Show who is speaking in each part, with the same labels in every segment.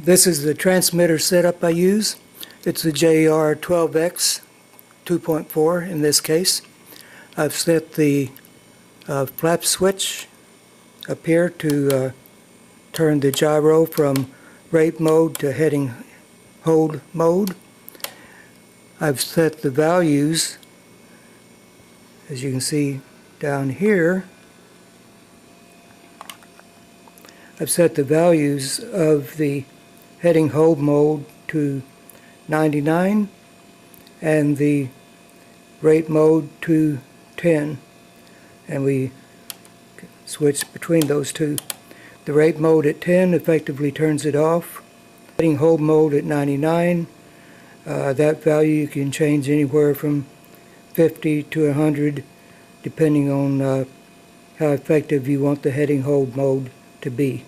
Speaker 1: This is the transmitter setup I use. It's the Gyro 12X 2.4 in this case. I've set the flap switch up here to turn the gyro from rate mode to heading hold mode. I've set the values, as you can see down here. I've set the values of the heading hold mode to 99 and the rate mode to 10, and we switch between those two. The rate mode at 10 effectively turns it off. Heading hold mode at 99, that value you can change anywhere from 50 to 100 depending on how effective you want the heading hold mode to be.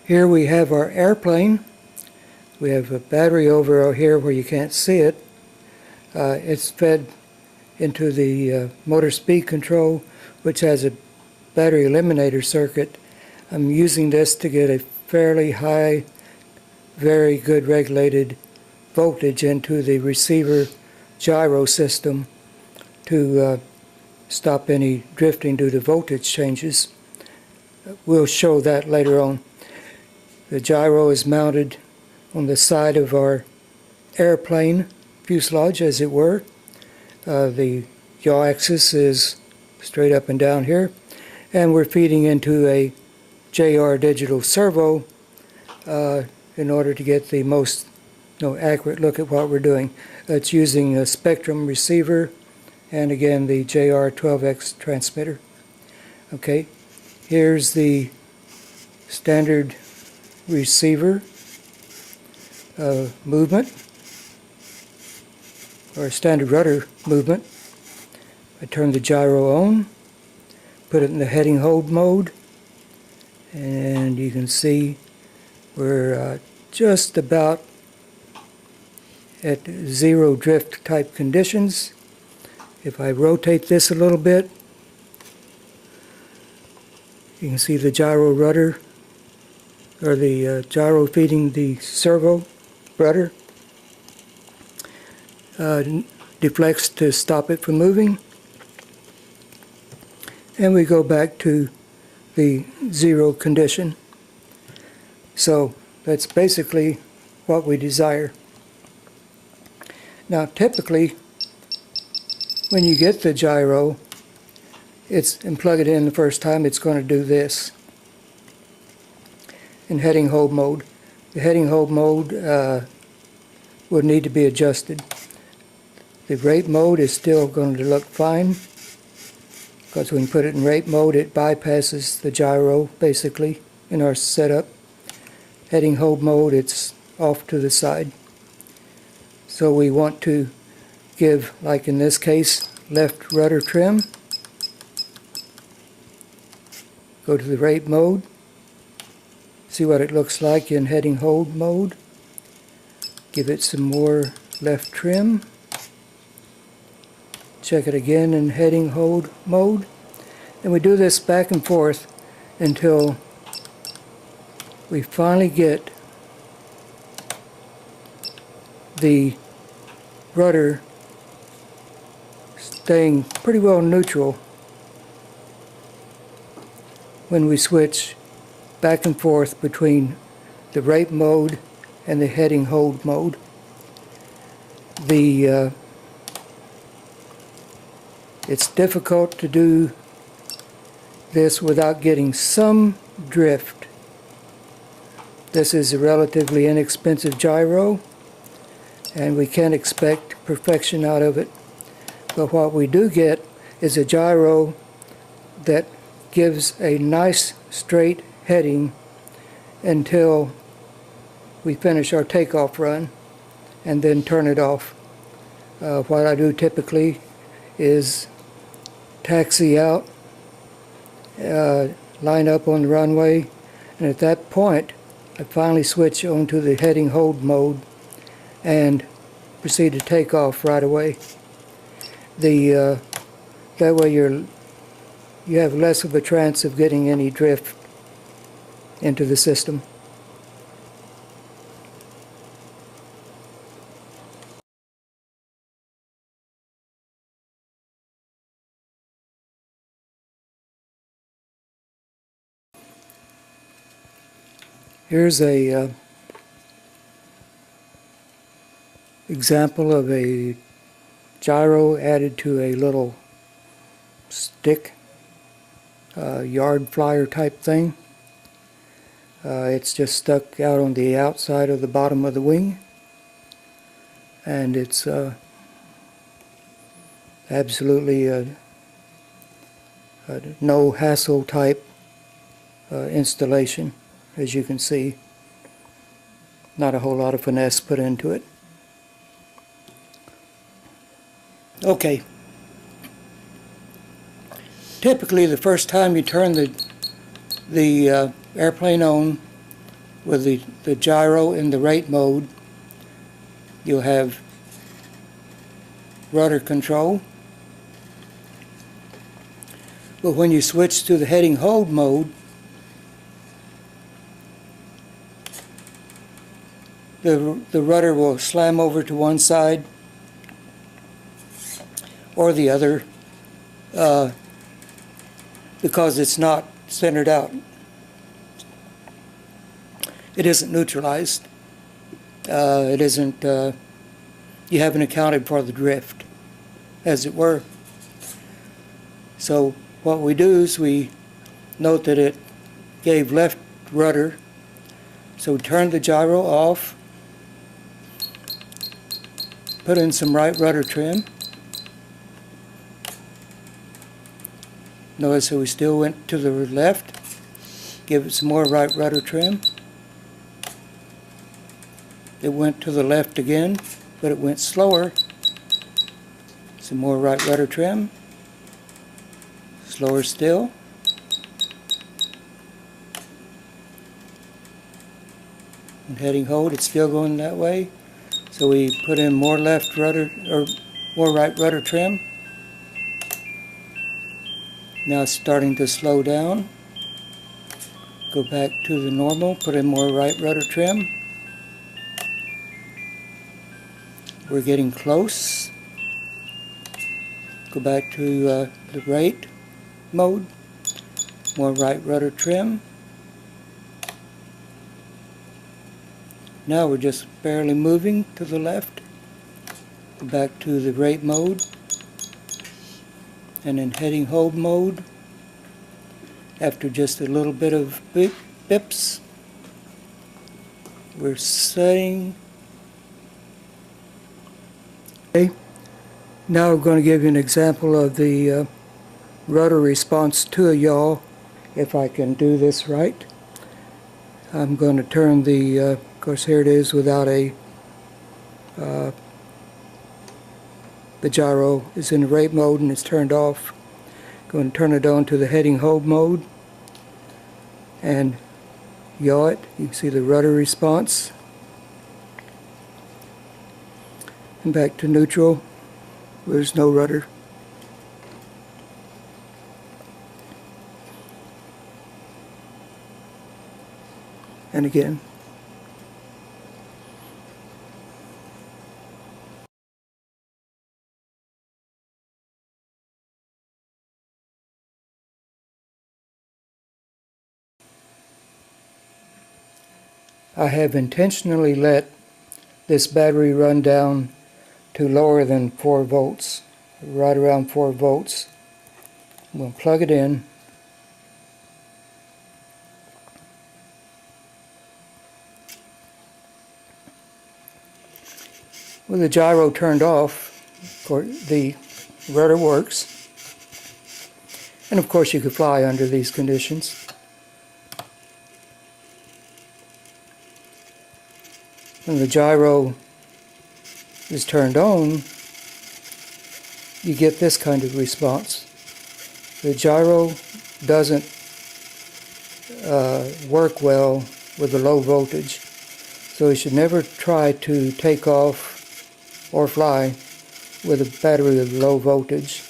Speaker 1: Here we have our airplane. We have a battery over here where you can't see it. It's fed into the motor speed control, which has a battery eliminator circuit. I'm using this to get a fairly high, very good regulated voltage into the receiver gyro system to stop any drifting due to voltage changes. We'll show that later on. The gyro is mounted on the side of our airplane fuselage, as it were. The yaw axis is straight up and down here, and we're feeding into a JR digital servo in order to get the most accurate look at what we're doing. It's using a Spectrum receiver and again the JR 12X transmitter. Okay, here's the standard receiver movement, or standard rudder movement. I turn the gyro on, put it in the heading hold mode, and you can see we're just about at zero drift type conditions. If I rotate this a little bit, you can see the gyro rudder, or the gyro feeding the servo rudder, deflects to stop it from moving, and we go back to the zero condition. So that's basically what we desire. Now typically when you get the gyro and plug it in the first time, it's going to do this in heading hold mode. The heading hold mode will need to be adjusted. The rate mode is still going to look fine, because when you put it in rate mode it bypasses the gyro basically in our setup. Heading hold mode, it's off to the side. So we want to give, like in this case, left rudder trim. Go to the rate mode. See what it looks like in heading hold mode. Give it some more left trim. Check it again in heading hold mode. And we do this back and forth until we finally get the rudder staying pretty well neutral when we switch back and forth between the rate mode and the heading hold mode. It's difficult to do this without getting some drift. This is a relatively inexpensive gyro, and we can't expect perfection out of it. But what we do get is a gyro that gives a nice straight heading until we finish our takeoff run and then turn it off. What I do typically is taxi out, line up on the runway, and at that point I finally switch onto the heading hold mode and proceed to take off right away. That way you have less of a chance of getting any drift into the system. Here's a example of a gyro added to a little stick, yard flyer type thing. It's just stuck out on the outside of the bottom of the wing, and it's absolutely a no hassle type installation. As you can see, not a whole lot of finesse put into it. Okay. Typically, the first time you turn the airplane on with the gyro in the rate mode, you'll have rudder control. But when you switch to the heading hold mode, the rudder will slam over to one side or the other because it's not centered out. It isn't neutralized. It isn't, you haven't accounted for the drift, as it were. So what we do is we note that it gave left rudder, so we turn the gyro off, put in some right rudder trim. Notice that we still went to the left. Give it some more right rudder trim. It went to the left again, but it went slower. Some more right rudder trim. Slower still. And heading hold, it's still going that way. So we put in more left rudder, or more right rudder trim. Now it's starting to slow down. Go back to the normal, put in more right rudder trim. We're getting close. Go back to the rate mode. More right rudder trim. Now we're just barely moving to the left. Go back to the rate mode. And in heading hold mode, after just a little bit of bips, we're setting. Okay. Now we're going to give you an example of the rudder response to a yaw, if I can do this right. I'm going to turn the, of course here it is without a, the gyro is in rate mode and it's turned off. Going to turn it on to the heading hold mode and yaw it. You can see the rudder response. And back to neutral. There's no rudder. And again. I have intentionally let this battery run down to lower than 4 volts, right around 4 volts. I'm going to plug it in. With the gyro turned off, of course, the rudder works. And of course you could fly under these conditions. When the gyro is turned on, you get this kind of response. The gyro doesn't work well with the low voltage, so you should never try to take off or fly with a battery of low voltage.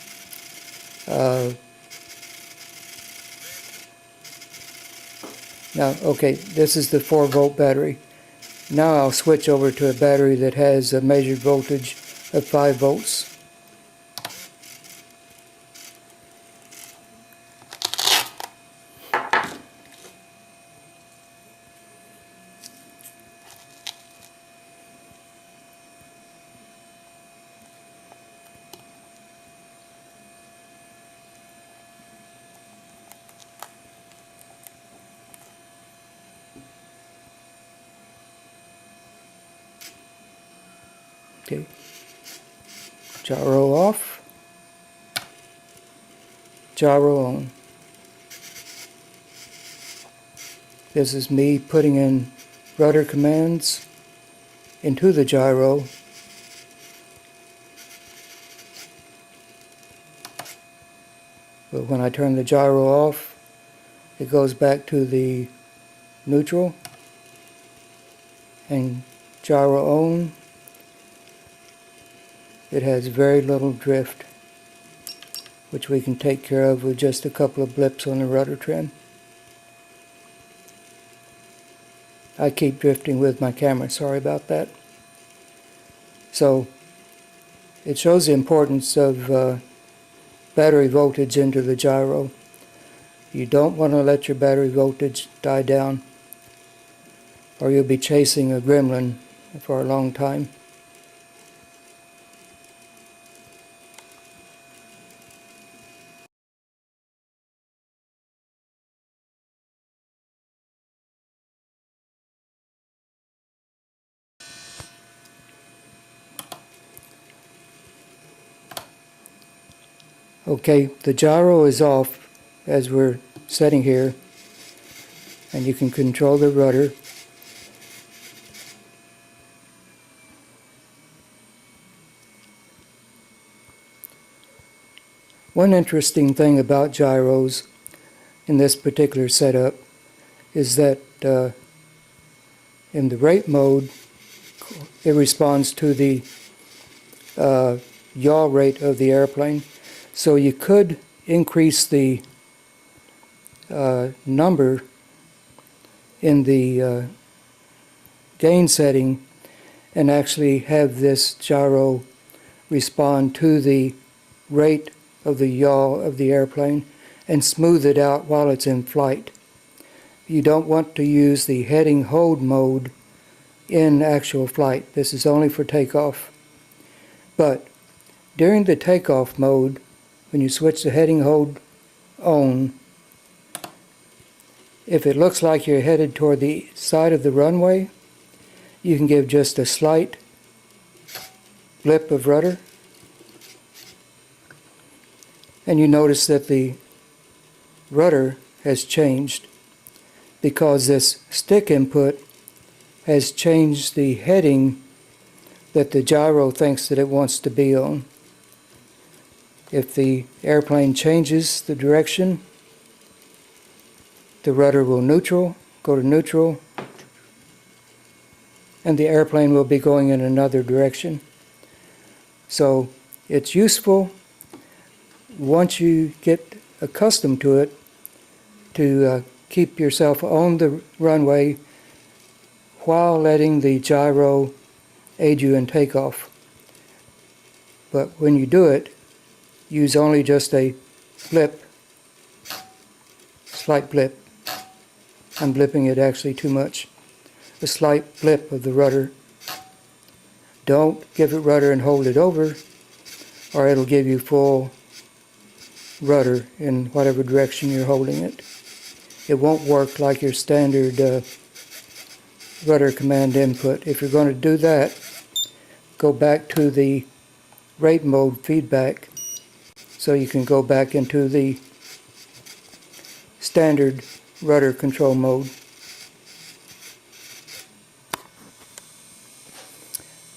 Speaker 1: Now, okay, this is the 4-volt battery. Now I'll switch over to a battery that has a measured voltage of 5 volts. Okay, gyro off, gyro on. This is me putting in rudder commands into the gyro. But when I turn the gyro off, it goes back to the neutral, and gyro on. It has very little drift, which we can take care of with just a couple of blips on the rudder trim. I keep drifting with my camera, sorry about that. So it shows the importance of battery voltage into the gyro. You don't want to let your battery voltage die down, or you'll be chasing a gremlin for a long time. Okay, the gyro is off as we're sitting here, and you can control the rudder. One interesting thing about gyros in this particular setup is that in the rate mode, it responds to the yaw rate of the airplane. So you could increase the number in the gain setting and actually have this gyro respond to the rate of the yaw of the airplane and smooth it out while it's in flight. You don't want to use the heading hold mode in actual flight. This is only for takeoff. But during the takeoff mode, when you switch the heading hold on, if it looks like you're headed toward the side of the runway, you can give just a slight blip of rudder, and you notice that the rudder has changed because this stick input has changed the heading that the gyro thinks that it wants to be on. If the airplane changes the direction, the rudder will go to neutral, and the airplane will be going in another direction. So it's useful once you get accustomed to it to keep yourself on the runway while letting the gyro aid you in takeoff. But when you do it, use only just a blip, slight blip. I'm blipping it actually too much. A slight blip of the rudder. Don't give it rudder and hold it over, or it'll give you full rudder in whatever direction you're holding it. It won't work like your standard rudder command input. If you're going to do that, go back to the rate mode feedback so you can go back into the standard rudder control mode.